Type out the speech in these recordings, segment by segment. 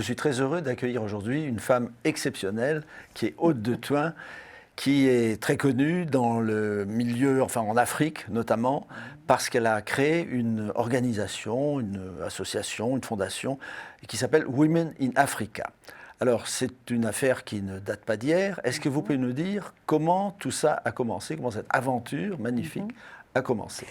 suis très heureux d'accueillir aujourd'hui une femme exceptionnelle qui est Aude de Thuin, qui est très connue dans le milieu, enfin en Afrique notamment, parce qu'elle a créé une organisation, une association, une fondation qui s'appelle Women in Africa. Alors c'est une affaire qui ne date pas d'hier. Est-ce que vous pouvez nous dire comment tout ça a commencé, comment cette aventure magnifique a commencé?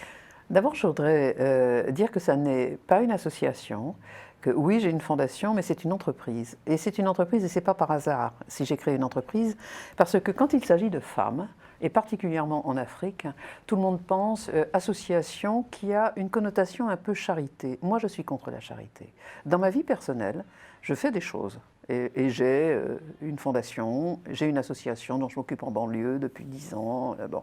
D'abord, je voudrais dire que ça n'est pas une association, que oui, j'ai une fondation, mais c'est une entreprise. Et c'est une entreprise, et ce n'est pas par hasard si j'ai créé une entreprise, parce que quand il s'agit de femmes, et particulièrement en Afrique, tout le monde pense association qui a une connotation un peu charité. Moi, je suis contre la charité. Dans ma vie personnelle, je fais des choses. Et j'ai une fondation, j'ai une association dont je m'occupe en banlieue depuis 10 ans. Bon.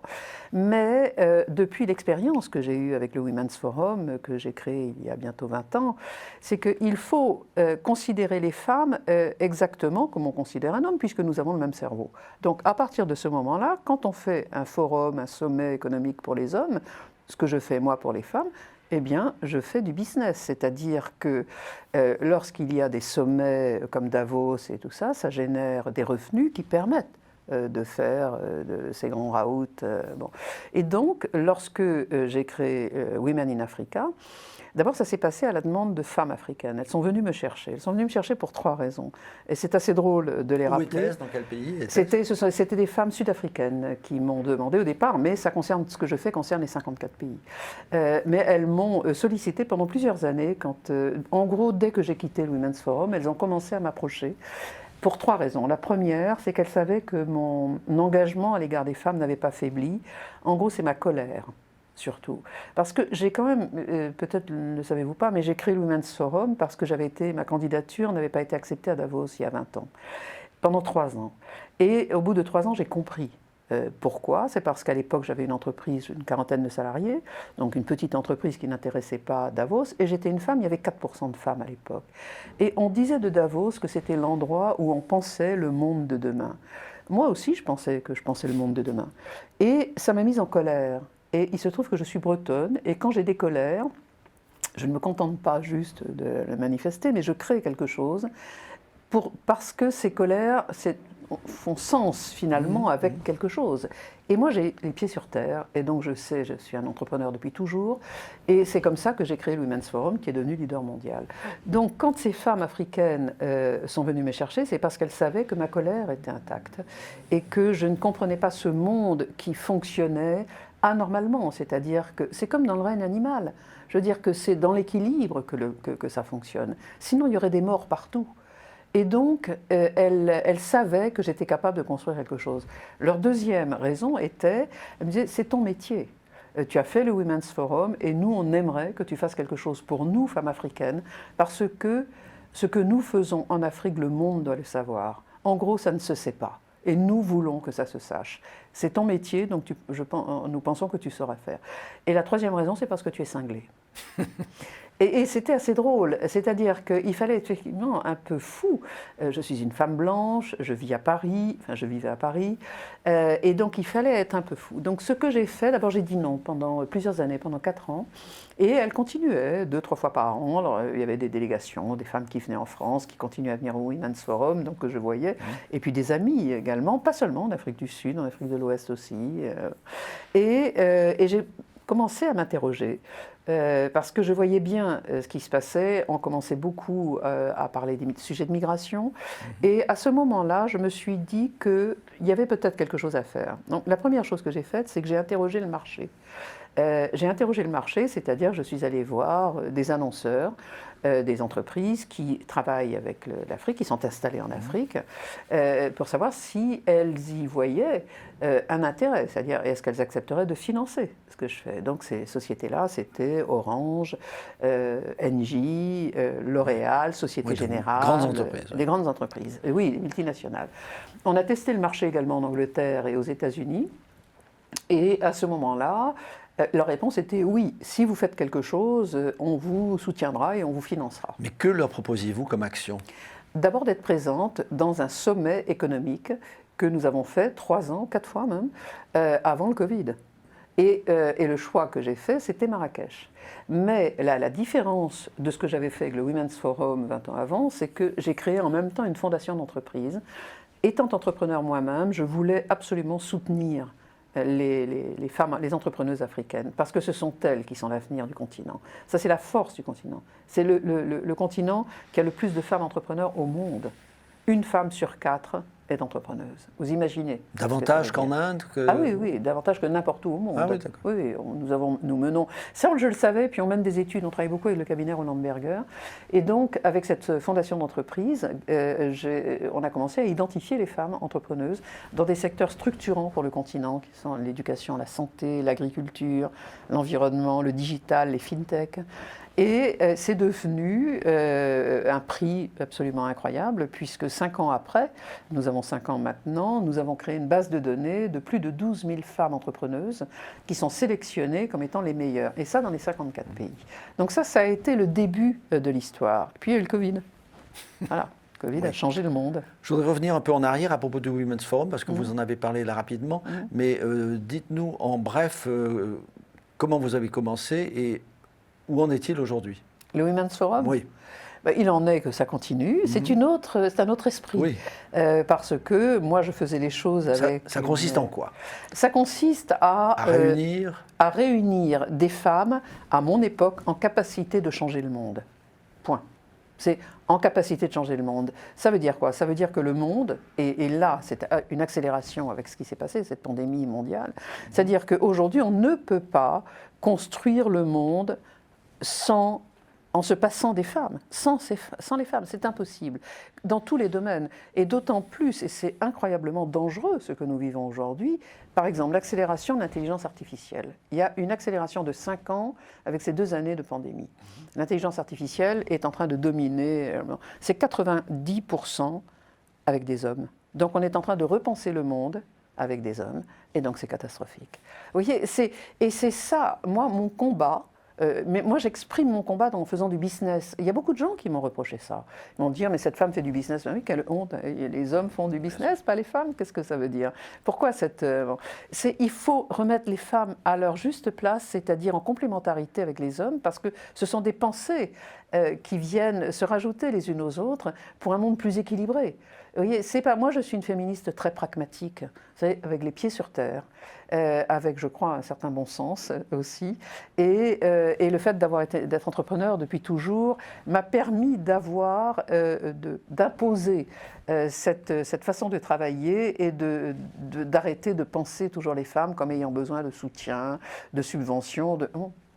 Mais depuis l'expérience que j'ai eue avec le Women's Forum, que j'ai créé il y a bientôt 20 ans, c'est qu'il faut considérer les femmes exactement comme on considère un homme, puisque nous avons le même cerveau. Donc à partir de ce moment-là, quand on fait un forum, un sommet économique pour les hommes, ce que je fais moi pour les femmes, eh bien, je fais du business, c'est-à-dire que lorsqu'il y a des sommets comme Davos et tout ça, ça génère des revenus qui permettent de faire de ces grands raouts. Bon. Et donc, lorsque j'ai créé Women in Africa, d'abord, ça s'est passé à la demande de femmes africaines. Elles sont venues me chercher. Elles sont venues me chercher pour 3 raisons. Et c'est assez drôle de les rappeler. Où était-ce? Dans quel pays? C'était des femmes sud-africaines qui m'ont demandé au départ, mais ça concerne, ce que je fais concerne les 54 pays. Mais elles m'ont sollicité pendant plusieurs années. En gros, dès que j'ai quitté le Women's Forum, elles ont commencé à m'approcher. Pour 3 raisons. La première, c'est qu'elles savaient que mon engagement à l'égard des femmes n'avait pas faibli. En gros, c'est ma colère. Surtout. Parce que j'ai quand même, peut-être ne le savez-vous pas, mais j'ai créé le Women's Forum parce que ma candidature n'avait pas été acceptée à Davos il y a 20 ans, pendant 3 ans. Et au bout de 3 ans, j'ai compris. Pourquoi? C'est parce qu'à l'époque, j'avais une entreprise, une quarantaine de salariés, donc une petite entreprise qui n'intéressait pas Davos, et j'étais une femme, il y avait 4% de femmes à l'époque. Et on disait de Davos que c'était l'endroit où on pensait le monde de demain. Moi aussi, je pensais le monde de demain. Et ça m'a mise en colère. Et il se trouve que je suis bretonne, et quand j'ai des colères, je ne me contente pas juste de le manifester, mais je crée quelque chose, parce que ces colères font sens finalement avec quelque chose. Et moi j'ai les pieds sur terre, et donc je suis un entrepreneur depuis toujours, et c'est comme ça que j'ai créé le Women's Forum, qui est devenu leader mondial. Donc quand ces femmes africaines sont venues me chercher, c'est parce qu'elles savaient que ma colère était intacte, et que je ne comprenais pas ce monde qui fonctionnait anormalement, c'est-à-dire que c'est comme dans le règne animal. Je veux dire que c'est dans l'équilibre que ça fonctionne. Sinon, il y aurait des morts partout. Et donc, elles savaient que j'étais capable de construire quelque chose. Leur deuxième raison était, elles me disaient, c'est ton métier. Tu as fait le Women's Forum et nous, on aimerait que tu fasses quelque chose pour nous, femmes africaines, parce que ce que nous faisons en Afrique, le monde doit le savoir. En gros, ça ne se sait pas. Et nous voulons que ça se sache. C'est ton métier, donc nous pensons que tu sauras faire. Et la troisième raison, c'est parce que tu es cinglé. Et c'était assez drôle, c'est-à-dire qu'il fallait être effectivement un peu fou. Je suis une femme blanche, je vivais à Paris, et donc il fallait être un peu fou. Donc ce que j'ai fait, d'abord j'ai dit non pendant plusieurs années, pendant 4 ans, et elle continuait 2-3 fois par an. Alors, il y avait des délégations, des femmes qui venaient en France, qui continuaient à venir au Women's Forum, donc que je voyais, et puis des amis également, pas seulement en Afrique du Sud, en Afrique de l'Ouest aussi. Et j'ai commencé à m'interroger. Parce que je voyais bien ce qui se passait, on commençait beaucoup à parler des sujets de migration, et à ce moment-là, je me suis dit qu'il y avait peut-être quelque chose à faire. Donc la première chose que j'ai faite, c'est que j'ai interrogé le marché. J'ai interrogé le marché, c'est-à-dire je suis allée voir des annonceurs, des entreprises qui travaillent avec l'Afrique, qui sont installées en Afrique, pour savoir si elles y voyaient un intérêt, c'est-à-dire est-ce qu'elles accepteraient de financer ce que je fais. Donc ces sociétés-là, c'était Orange, Engie, L'Oréal, Société Générale, grandes entreprises, des grandes entreprises, oui, multinationales. On a testé le marché également en Angleterre et aux États-Unis, et à ce moment-là, leur réponse était oui, si vous faites quelque chose, on vous soutiendra et on vous financera. Mais que leur proposiez-vous comme action? D'abord d'être présente dans un sommet économique que nous avons fait 3 ans, 4 fois même, avant le Covid. Et le choix que j'ai fait, c'était Marrakech. Mais la différence de ce que j'avais fait avec le Women's Forum 20 ans avant, c'est que j'ai créé en même temps une fondation d'entreprise. Étant entrepreneur moi-même, je voulais absolument soutenir les femmes, les entrepreneuses africaines, parce que ce sont elles qui sont l'avenir du continent. Ça, c'est la force du continent. C'est le continent qui a le plus de femmes entrepreneurs au monde. Une femme sur 4 est entrepreneuse. Vous imaginez? Davantage qu'en Inde Ah oui, oui, davantage que n'importe où au monde. Ah oui, d'accord. Oui, nous menons... Ça, je le savais, puis on mène des études, on travaille beaucoup avec le cabinet Roland Berger. Et donc, avec cette fondation d'entreprise, on a commencé à identifier les femmes entrepreneuses dans des secteurs structurants pour le continent, qui sont l'éducation, la santé, l'agriculture, l'environnement, le digital, les fintech. Et c'est devenu un prix absolument incroyable, puisque 5 ans après, nous avons 5 ans maintenant, nous avons créé une base de données de plus de 12 000 femmes entrepreneuses qui sont sélectionnées comme étant les meilleures. Et ça, dans les 54 pays. Donc ça a été le début de l'histoire. Puis il y a eu le Covid. Voilà. Le Covid a changé le monde. Je voudrais revenir un peu en arrière à propos du Women's Forum, parce que vous en avez parlé là rapidement. Mais dites-nous en bref comment vous avez commencé et où en est-il aujourd'hui? Le Women's Forum? Oui. Ben, il en est que ça continue. C'est un autre esprit. Oui. Parce que moi, je faisais les choses avec... Ça consiste en quoi? Ça consiste à réunir des femmes, à mon époque, en capacité de changer le monde. Point. C'est en capacité de changer le monde. Ça veut dire quoi? Ça veut dire que le monde, et là, c'est une accélération avec ce qui s'est passé, cette pandémie mondiale, c'est-à-dire qu'aujourd'hui, on ne peut pas construire le monde en se passant des femmes, sans les femmes, c'est impossible, dans tous les domaines. Et d'autant plus, et c'est incroyablement dangereux ce que nous vivons aujourd'hui, par exemple l'accélération de l'intelligence artificielle. Il y a une accélération de 5 ans avec ces 2 années de pandémie. L'intelligence artificielle est en train de dominer, c'est 90% avec des hommes. Donc on est en train de repenser le monde avec des hommes, et donc c'est catastrophique. Vous voyez, et c'est ça, moi, mon combat. Mais moi, j'exprime mon combat en faisant du business. Il y a beaucoup de gens qui m'ont reproché ça. Ils m'ont dit, mais cette femme fait du business. Oui, quelle honte. Les hommes font du business, pas les femmes. Qu'est-ce que ça veut dire? Pourquoi il faut remettre les femmes à leur juste place, c'est-à-dire en complémentarité avec les hommes, parce que ce sont des pensées qui viennent se rajouter les unes aux autres pour un monde plus équilibré. Vous voyez, c'est pas, moi, je suis une féministe très pragmatique, vous savez, avec les pieds sur terre, avec, je crois, un certain bon sens aussi. Et le fait d'être entrepreneur depuis toujours m'a permis d'imposer cette façon de travailler et d'arrêter de penser toujours les femmes comme ayant besoin de soutien, de subventions.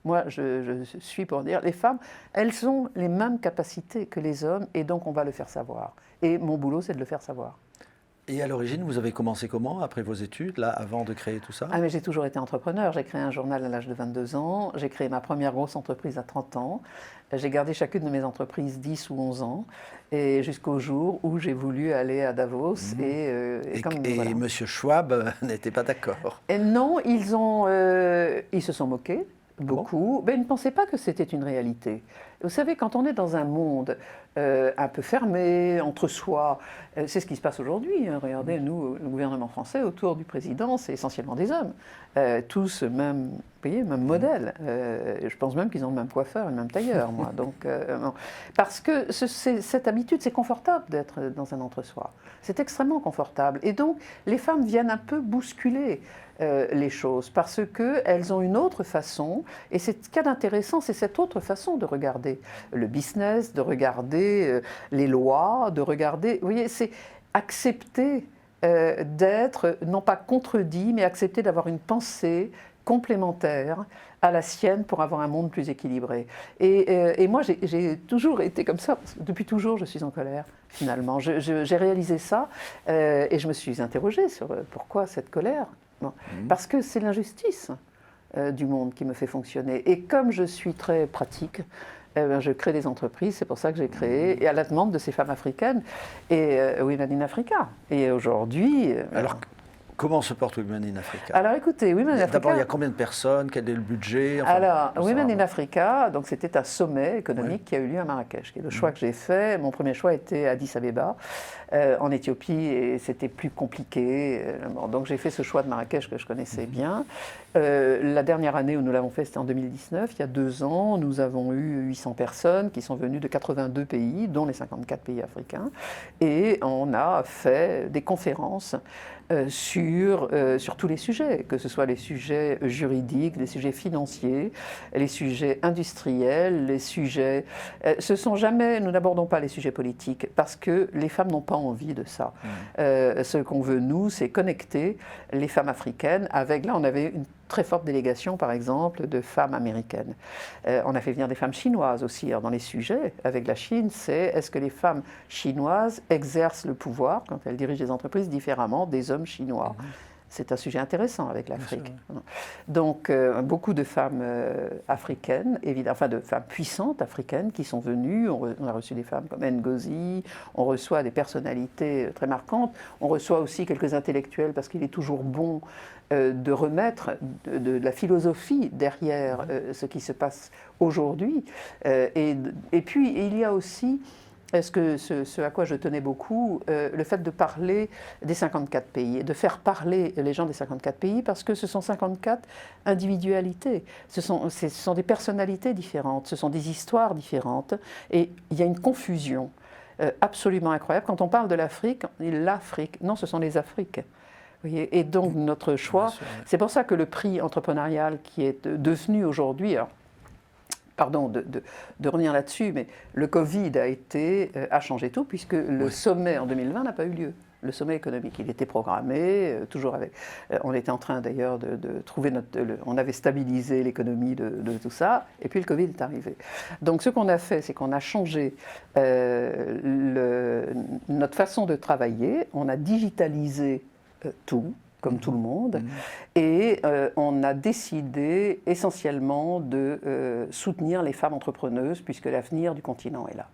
Moi, je suis pour dire, les femmes, elles ont les mêmes capacités que les hommes, et donc on va le faire savoir. Et mon boulot, c'est de le faire savoir. Et à l'origine, vous avez commencé comment, après vos études, là, avant de créer tout ça? Ah, mais j'ai toujours été entrepreneur. J'ai créé un journal à l'âge de 22 ans. J'ai créé ma première grosse entreprise à 30 ans. J'ai gardé chacune de mes entreprises 10 ou 11 ans, et jusqu'au jour où j'ai voulu aller à Davos. Et voilà. M. Schwab n'était pas d'accord. Et non, ils se sont moqués. Beaucoup, mais ils ne pensaient pas que c'était une réalité. Vous savez, quand on est dans un monde un peu fermé, entre soi, c'est ce qui se passe aujourd'hui. Hein. Regardez, nous, le gouvernement français, autour du président, c'est essentiellement des hommes. Tous même, vous voyez, même modèle. Je pense même qu'ils ont le même coiffeur et le même tailleur, moi. Donc, parce que cette habitude, c'est confortable d'être dans un entre-soi. C'est extrêmement confortable. Et donc, les femmes viennent un peu bousculer les choses, parce qu'elles ont une autre façon, et ce qu'il y a d'intéressant, c'est cette autre façon de regarder le business, de regarder les lois, de regarder, vous voyez, c'est accepter d'être, non pas contredit, mais accepter d'avoir une pensée complémentaire à la sienne pour avoir un monde plus équilibré. Et moi, j'ai toujours été comme ça. Depuis toujours, je suis en colère, finalement. J'ai réalisé ça, et je me suis interrogée sur pourquoi cette colère. Bon. Parce que c'est l'injustice du monde qui me fait fonctionner. Et comme je suis très pratique, je crée des entreprises, c'est pour ça que j'ai créé, et à la demande de ces femmes africaines, et Women in Africa. Et aujourd'hui... Alors, Comment se porte Women in Africa? Alors écoutez, Women in Africa... D'abord, il y a combien de personnes? Quel est le budget? Enfin, alors, Women in Africa, donc c'était un sommet économique qui a eu lieu à Marrakech, qui est le choix que j'ai fait. Mon premier choix était Addis Abeba, en Éthiopie, et c'était plus compliqué. Donc j'ai fait ce choix de Marrakech que je connaissais bien. La dernière année où nous l'avons fait, c'était en 2019, il y a 2 ans. Nous avons eu 800 personnes qui sont venues de 82 pays, dont les 54 pays africains. Et on a fait des conférences sur tous les sujets, que ce soit les sujets juridiques, les sujets financiers, les sujets industriels, les sujets... nous n'abordons pas les sujets politiques parce que les femmes n'ont pas envie de ça. Ce qu'on veut, nous, c'est connecter les femmes africaines avec... Là, on avait une très forte délégation, par exemple, de femmes américaines. On a fait venir des femmes chinoises aussi. Alors, dans les sujets avec la Chine, c'est est-ce que les femmes chinoises exercent le pouvoir, quand elles dirigent des entreprises, différemment des hommes chinois? C'est un sujet intéressant avec l'Afrique. Donc, beaucoup de femmes africaines, enfin de femmes puissantes africaines qui sont venues. On a reçu des femmes comme Ngozi, on reçoit des personnalités très marquantes, on reçoit aussi quelques intellectuels parce qu'il est toujours bon de remettre de la philosophie derrière ce qui se passe aujourd'hui. Et puis, il y a aussi... ce à quoi je tenais beaucoup, le fait de parler des 54 pays, de faire parler les gens des 54 pays, parce que ce sont 54 individualités, ce sont des personnalités différentes, ce sont des histoires différentes, et il y a une confusion absolument incroyable. Quand on parle de l'Afrique, non, ce sont les Afriques. Vous voyez, et donc notre choix, c'est pour ça que le prix entrepreneurial qui est devenu aujourd'hui... Pardon de revenir là-dessus, mais le Covid a changé tout, puisque le sommet en 2020 n'a pas eu lieu. Le sommet économique, il était programmé, toujours avec... on était en train d'ailleurs de trouver on avait stabilisé l'économie de tout ça, et puis le Covid est arrivé. Donc ce qu'on a fait, c'est qu'on a changé notre façon de travailler, on a digitalisé tout, comme tout le monde, et on a décidé essentiellement de soutenir les femmes entrepreneuses, puisque l'avenir du continent est là.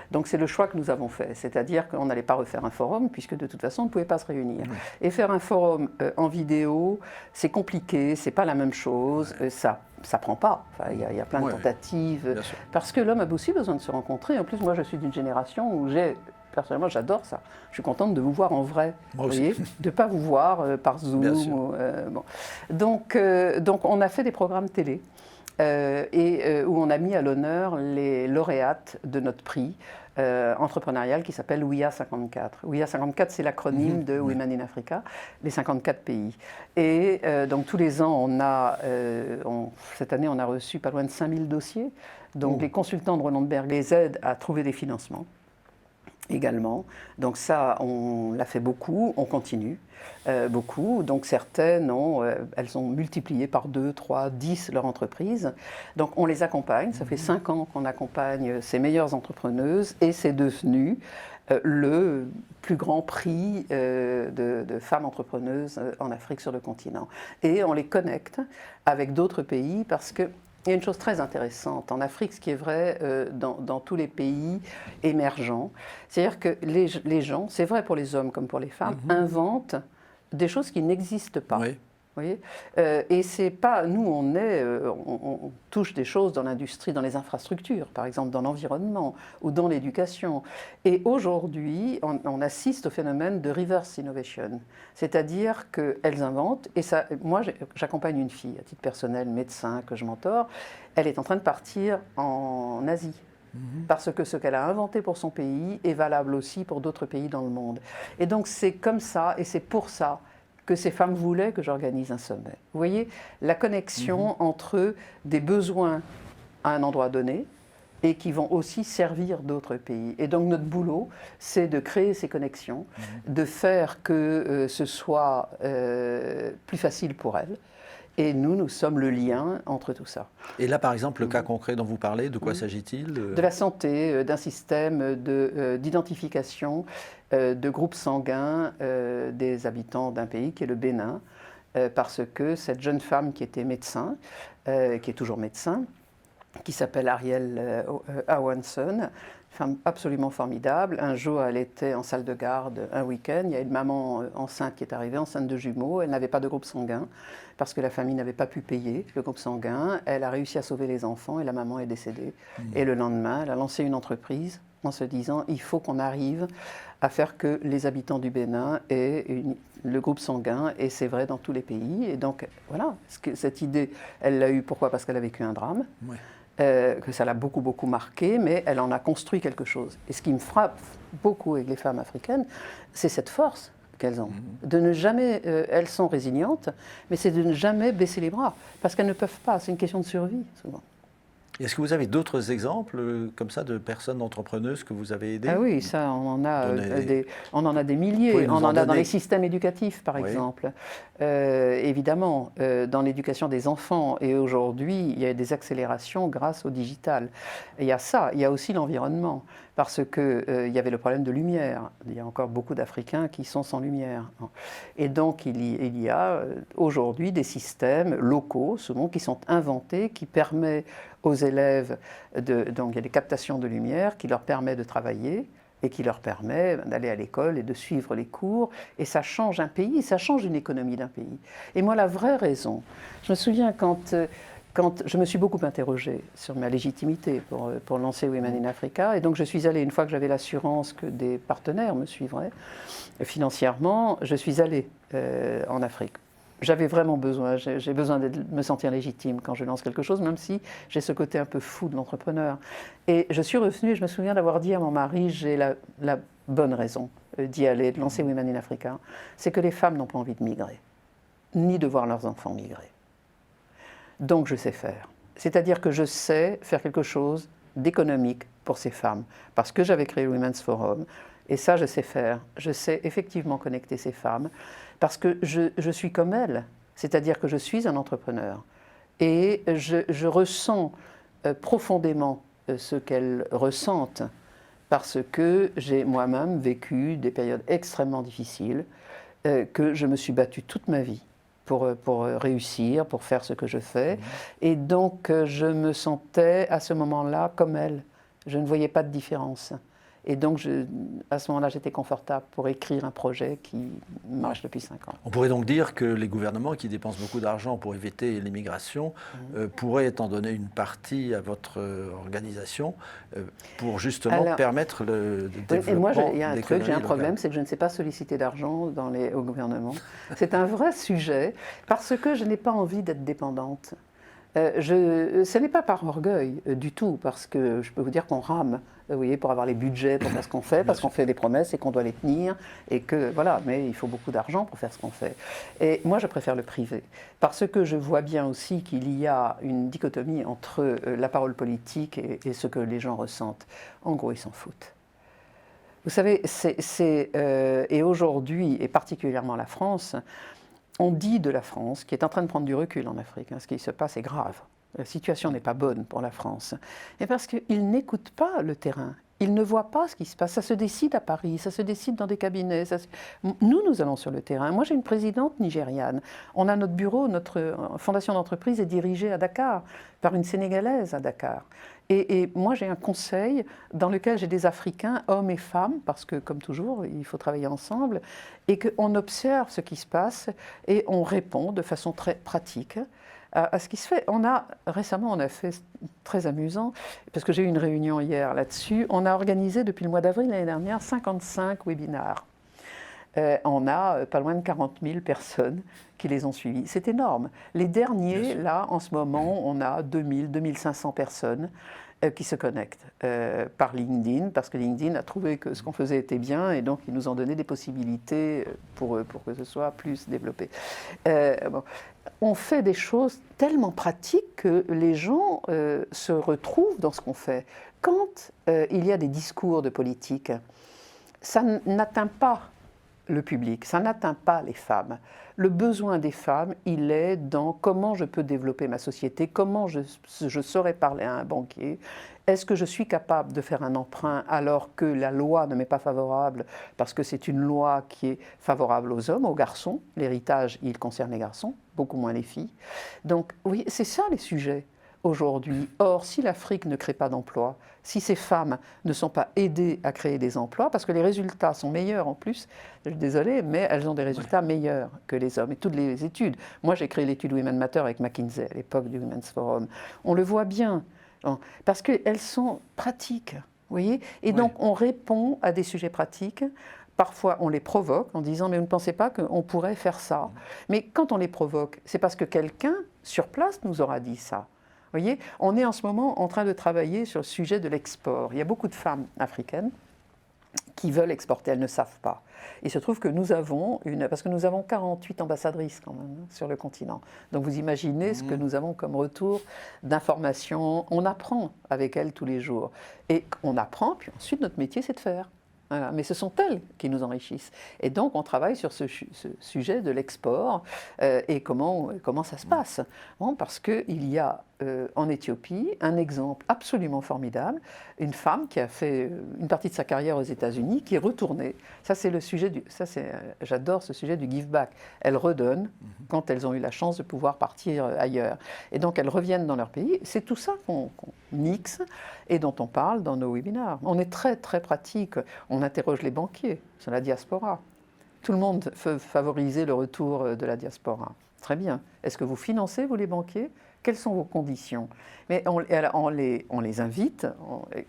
Donc c'est le choix que nous avons fait, c'est-à-dire qu'on n'allait pas refaire un forum, puisque de toute façon on ne pouvait pas se réunir. Et faire un forum en vidéo, c'est compliqué, c'est pas la même chose, ça prend pas. Enfin, il y a plein de tentatives, parce que l'homme a aussi besoin de se rencontrer. En plus, moi je suis d'une génération où personnellement, j'adore ça. Je suis contente de vous voir en vrai, vous voyez, de ne pas vous voir par Zoom. Bon. Donc, on a fait des programmes télé où on a mis à l'honneur les lauréates de notre prix entrepreneurial qui s'appelle WIA 54. WIA 54, c'est l'acronyme de Women in Africa, les 54 pays. Et donc tous les ans, cette année, on a reçu pas loin de 5000 dossiers. Donc les consultants de Roland Berg les aident à trouver des financements également. Donc ça, on l'a fait beaucoup, on continue beaucoup. Donc certaines, elles ont multiplié par 2, 3, 10 leur entreprise. Donc on les accompagne, ça fait 5 ans qu'on accompagne ces meilleures entrepreneuses et c'est devenu le plus grand prix de femmes entrepreneuses en Afrique sur le continent. Et on les connecte avec d'autres pays parce que il y a une chose très intéressante en Afrique, ce qui est vrai dans tous les pays émergents, c'est-à-dire que les gens, c'est vrai pour les hommes comme pour les femmes, inventent des choses qui n'existent pas. Oui. Vous voyez, et c'est pas, nous on touche des choses dans l'industrie, dans les infrastructures, par exemple dans l'environnement ou dans l'éducation. Et aujourd'hui, on assiste au phénomène de reverse innovation, c'est-à-dire qu'elles inventent. Et ça, moi, j'accompagne une fille, à titre personnel, médecin que je mentor. Elle est en train de partir en Asie. Parce que ce qu'elle a inventé pour son pays est valable aussi pour d'autres pays dans le monde. Et donc c'est comme ça, et c'est pour ça que ces femmes voulaient que j'organise un sommet. Vous voyez, la connexion entre des besoins à un endroit donné et qui vont aussi servir d'autres pays. Et donc notre boulot, c'est de créer ces connexions, de faire que ce soit plus facile pour elles. Et nous sommes le lien entre tout ça. Et là, par exemple, le cas concret dont vous parlez, de quoi s'agit-il? De la santé, d'un système d'identification de groupes sanguins des habitants d'un pays qui est le Bénin, parce que cette jeune femme qui était médecin, qui est toujours médecin, qui s'appelle Ariel Awanson, femme absolument formidable. Un jour, elle était en salle de garde un week-end. Il y a une maman enceinte qui est arrivée, enceinte de jumeaux. Elle n'avait pas de groupe sanguin parce que la famille n'avait pas pu payer le groupe sanguin. Elle a réussi à sauver les enfants et la maman est décédée. Et le lendemain, elle a lancé une entreprise en se disant il faut qu'on arrive à faire que les habitants du Bénin aient le groupe sanguin, et c'est vrai dans tous les pays. Et donc voilà, cette idée, elle l'a eue, pourquoi? Parce qu'elle a vécu un drame. Oui. Que ça l'a beaucoup, beaucoup marqué, mais elle en a construit quelque chose. Et ce qui me frappe beaucoup avec les femmes africaines, c'est cette force qu'elles ont. De ne jamais, elles sont résilientes, mais c'est de ne jamais baisser les bras, parce qu'elles ne peuvent pas, c'est une question de survie, souvent. Est-ce que vous avez d'autres exemples comme ça de personnes entrepreneuses que vous avez aidées? Ah oui, ça, on en a des milliers. On en a dans les systèmes éducatifs, par exemple. Évidemment, dans l'éducation des enfants. Et aujourd'hui, il y a des accélérations grâce au digital. Et il y a ça, il y a aussi l'environnement. Parce qu'il y avait le problème de lumière. Il y a encore beaucoup d'Africains qui sont sans lumière. Et donc, il y a aujourd'hui des systèmes locaux, souvent, qui sont inventés, qui permettent aux élèves, donc il y a des captations de lumière qui leur permettent de travailler et qui leur permet d'aller à l'école et de suivre les cours. Et ça change un pays, ça change une économie d'un pays. Et moi, la vraie raison, je me souviens quand je me suis beaucoup interrogée sur ma légitimité pour lancer Women in Africa, et donc je suis allée, une fois que j'avais l'assurance que des partenaires me suivraient financièrement, je suis allée en Afrique. J'avais vraiment besoin, j'ai besoin de me sentir légitime quand je lance quelque chose, même si j'ai ce côté un peu fou de l'entrepreneur. Et je suis revenue et je me souviens d'avoir dit à mon mari, j'ai la bonne raison d'y aller, de lancer Women in Africa, c'est que les femmes n'ont pas envie de migrer, ni de voir leurs enfants migrer. Donc je sais faire. C'est-à-dire que je sais faire quelque chose d'économique pour ces femmes, parce que j'avais créé le Women's Forum, et ça je sais faire. Je sais effectivement connecter ces femmes, parce que je suis comme elles, c'est-à-dire que je suis un entrepreneur, et je ressens profondément ce qu'elles ressentent, parce que j'ai moi-même vécu des périodes extrêmement difficiles, que je me suis battue toute ma vie pour réussir, pour faire ce que je fais. Et donc, je me sentais à ce moment-là comme elle. Je ne voyais pas de différence. Et donc, à ce moment-là, j'étais confortable pour écrire un projet qui marche depuis 5 ans. On pourrait donc dire que les gouvernements qui dépensent beaucoup d'argent pour éviter l'immigration pourraient étant donner une partie à votre organisation pour justement permettre le développement. Et moi, il y a un truc, j'ai un problème, c'est que je ne sais pas solliciter d'argent au gouvernement. C'est un vrai sujet parce que je n'ai pas envie d'être dépendante. Ce n'est pas par orgueil du tout, parce que je peux vous dire qu'on rame, vous voyez, pour avoir les budgets, pour faire ce qu'on fait, parce qu'on fait des promesses et qu'on doit les tenir, et que voilà, mais il faut beaucoup d'argent pour faire ce qu'on fait. Et moi, je préfère le privé, parce que je vois bien aussi qu'il y a une dichotomie entre la parole politique et ce que les gens ressentent. En gros, ils s'en foutent. Vous savez, et aujourd'hui, et particulièrement la France, on dit de la France, qui est en train de prendre du recul en Afrique, ce qui se passe est grave. La situation n'est pas bonne pour la France. Et parce qu'ils n'écoutent pas le terrain. Ils ne voient pas ce qui se passe. Ça se décide à Paris, ça se décide dans des cabinets. Nous allons sur le terrain. Moi, j'ai une présidente nigériane. On a notre bureau, notre fondation d'entreprise est dirigée à Dakar, par une Sénégalaise à Dakar. Et moi, j'ai un conseil dans lequel j'ai des Africains, hommes et femmes, parce que, comme toujours, il faut travailler ensemble, et qu'on observe ce qui se passe et on répond de façon très pratique à ce qui se fait. Récemment, on a fait, très amusant, parce que j'ai eu une réunion hier là-dessus, on a organisé depuis le mois d'avril l'année dernière 55 webinars. On a pas loin de 40 000 personnes qui les ont suivis. C'est énorme. Les derniers, là, en ce moment, on a 2000, 2500 personnes qui se connectent par LinkedIn, parce que LinkedIn a trouvé que ce qu'on faisait était bien, et donc ils nous ont donné des possibilités pour que ce soit plus développé. On fait des choses tellement pratiques que les gens se retrouvent dans ce qu'on fait. Quand il y a des discours de politique, ça n'atteint pas le public, ça n'atteint pas les femmes. Le besoin des femmes, il est dans comment je peux développer ma société, comment je saurais parler à un banquier, est-ce que je suis capable de faire un emprunt alors que la loi ne m'est pas favorable, parce que c'est une loi qui est favorable aux hommes, aux garçons, l'héritage, il concerne les garçons, beaucoup moins les filles. Donc oui, c'est ça les sujets. aujourd'hui. Or, si l'Afrique ne crée pas d'emplois, si ces femmes ne sont pas aidées à créer des emplois, parce que les résultats sont meilleurs en plus, je suis désolée, mais elles ont des résultats meilleurs que les hommes. Et toutes les études, moi j'ai créé l'étude Women Matter avec McKinsey à l'époque du Women's Forum, on le voit bien, parce qu'elles sont pratiques, vous voyez. Et donc on répond à des sujets pratiques. Parfois, on les provoque en disant « mais vous ne pensez pas qu'on pourrait faire ça ?» Mais quand on les provoque, c'est parce que quelqu'un, sur place, nous aura dit ça. Vous voyez, on est en ce moment en train de travailler sur le sujet de l'export. Il y a beaucoup de femmes africaines qui veulent exporter, elles ne savent pas. Il se trouve que nous avons parce que nous avons 48 ambassadrices quand même sur le continent. Donc vous imaginez ce que nous avons comme retour d'informations. On apprend avec elles tous les jours. Et on apprend, puis ensuite notre métier c'est de faire. Voilà. Mais ce sont elles qui nous enrichissent. Et donc, on travaille sur ce sujet de l'export et comment ça se passe. Bon, parce qu'il y a en Éthiopie un exemple absolument formidable, une femme qui a fait une partie de sa carrière aux États-Unis, qui est retournée. Ça, c'est le sujet j'adore ce sujet du give back. Elles redonnent quand elles ont eu la chance de pouvoir partir ailleurs. Et donc, elles reviennent dans leur pays. C'est tout ça qu'on mixe et dont on parle dans nos webinaires. On est très, très pratique. On interroge les banquiers sur la diaspora. Tout le monde veut favoriser le retour de la diaspora. Très bien. Est-ce que vous financez, vous, les banquiers ? Quelles sont vos conditions ? Mais on les invite,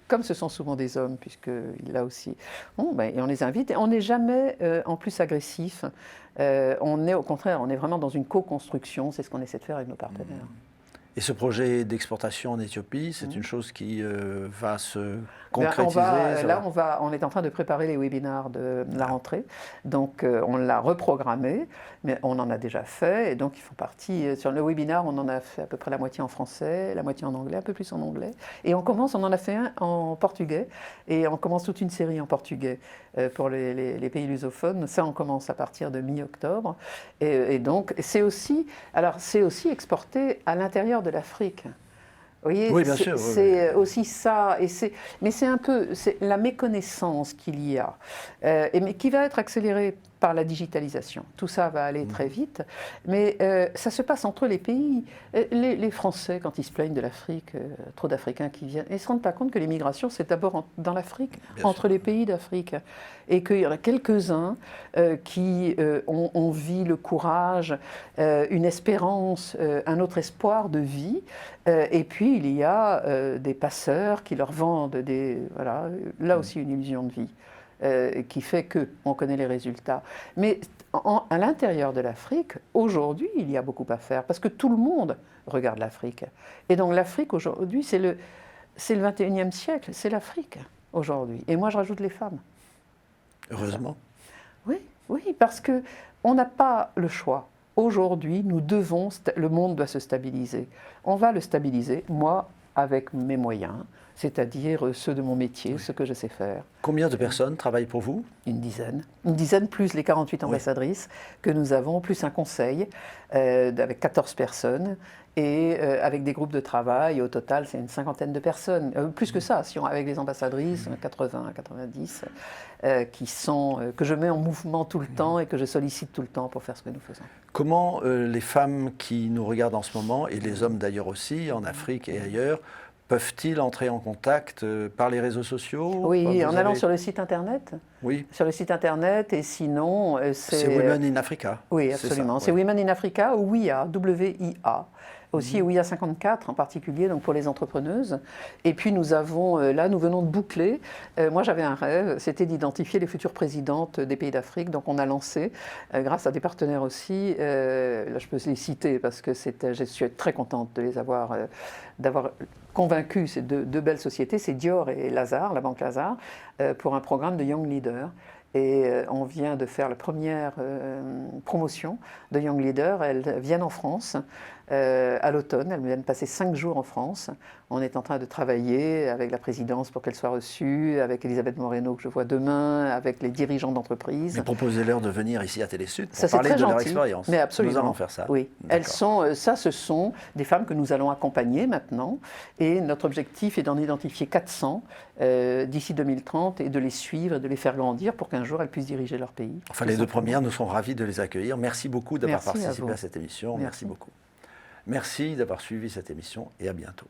comme ce sont souvent des hommes, puisqu'il a aussi... Bon, et on les invite, et on n'est jamais en plus agressif. On est au contraire, on est vraiment dans une co-construction, c'est ce qu'on essaie de faire avec nos partenaires. Et ce projet d'exportation en Éthiopie, c'est une chose qui va se concrétiser. On est en train de préparer les webinaires de la rentrée. Donc, on l'a reprogrammé, mais on en a déjà fait. Et donc, ils font partie. Sur le webinaire, on en a fait à peu près la moitié en français, la moitié en anglais, un peu plus en anglais. Et on en a fait un en portugais. Et on commence toute une série en portugais pour les pays lusophones. Ça, on commence à partir de mi-octobre. Et donc, c'est aussi exporté à l'intérieur de l'Afrique. Vous voyez, oui, bien sûr. C'est aussi ça, mais c'est un peu la méconnaissance qu'il y a, mais qui va être accélérée par la digitalisation. Tout ça va aller très vite, mais ça se passe entre les pays. Les Français, quand ils se plaignent de l'Afrique, trop d'Africains qui viennent, ils ne se rendent pas compte que l'immigration, c'est d'abord dans l'Afrique, entre les pays d'Afrique, et qu'il y en a quelques-uns qui ont envie, le courage, une espérance, un autre espoir de vie, et puis il y a des passeurs qui leur vendent là aussi une illusion de vie. Qui fait qu'on connaît les résultats. Mais à l'intérieur de l'Afrique, aujourd'hui, il y a beaucoup à faire, parce que tout le monde regarde l'Afrique. Et donc l'Afrique, aujourd'hui, c'est le 21e siècle, c'est l'Afrique, aujourd'hui. Et moi, je rajoute les femmes. Heureusement. Oui, parce qu'on n'a pas le choix. Aujourd'hui, le monde doit se stabiliser. On va le stabiliser, moi, avec mes moyens, c'est-à-dire ceux de mon métier, ce que je sais faire. Combien de personnes travaillent pour vous ? Une dizaine plus les 48 ambassadrices que nous avons, plus un conseil avec 14 personnes et avec des groupes de travail. Au total, c'est une cinquantaine de personnes. Plus que ça, avec les ambassadrices, 80 à 90, que je mets en mouvement tout le temps et que je sollicite tout le temps pour faire ce que nous faisons. Comment les femmes qui nous regardent en ce moment, et les hommes d'ailleurs aussi, en Afrique et ailleurs, peuvent-ils entrer en contact par les réseaux sociaux ? Oui, en allant sur le site internet. Oui. Sur le site internet, et sinon c'est Women in Africa. Oui, absolument. C'est Women in Africa ou WIA, W-I-A. Aussi WIA 54 en particulier, donc pour les entrepreneuses. Et puis nous venons de boucler. Moi j'avais un rêve, c'était d'identifier les futures présidentes des pays d'Afrique. Donc on a lancé, grâce à des partenaires aussi, là je peux les citer parce que je suis très contente de les avoir, d'avoir convaincu ces deux belles sociétés, c'est Dior et Lazare, la banque Lazare, pour un programme de Young Leader. Et on vient de faire la première promotion de Young Leader. Elles viennent en France à l'automne. Elles viennent passer 5 jours en France. On est en train de travailler avec la présidence pour qu'elles soient reçues, avec Elisabeth Moreno que je vois demain, avec les dirigeants d'entreprises. Mais proposez-leur de venir ici à Télésud pour ça, parler de gentil, leur expérience. Mais absolument. Nous allons faire ça. Oui. Ce sont des femmes que nous allons accompagner maintenant. Et notre objectif est d'en identifier 400 d'ici 2030 et de les suivre, de les faire grandir pour qu'un jour elles puissent diriger leur pays. Enfin, les 2 premières, nous serons ravis de les accueillir. Merci beaucoup d'avoir participé à cette émission. Merci beaucoup. Merci d'avoir suivi cette émission et à bientôt.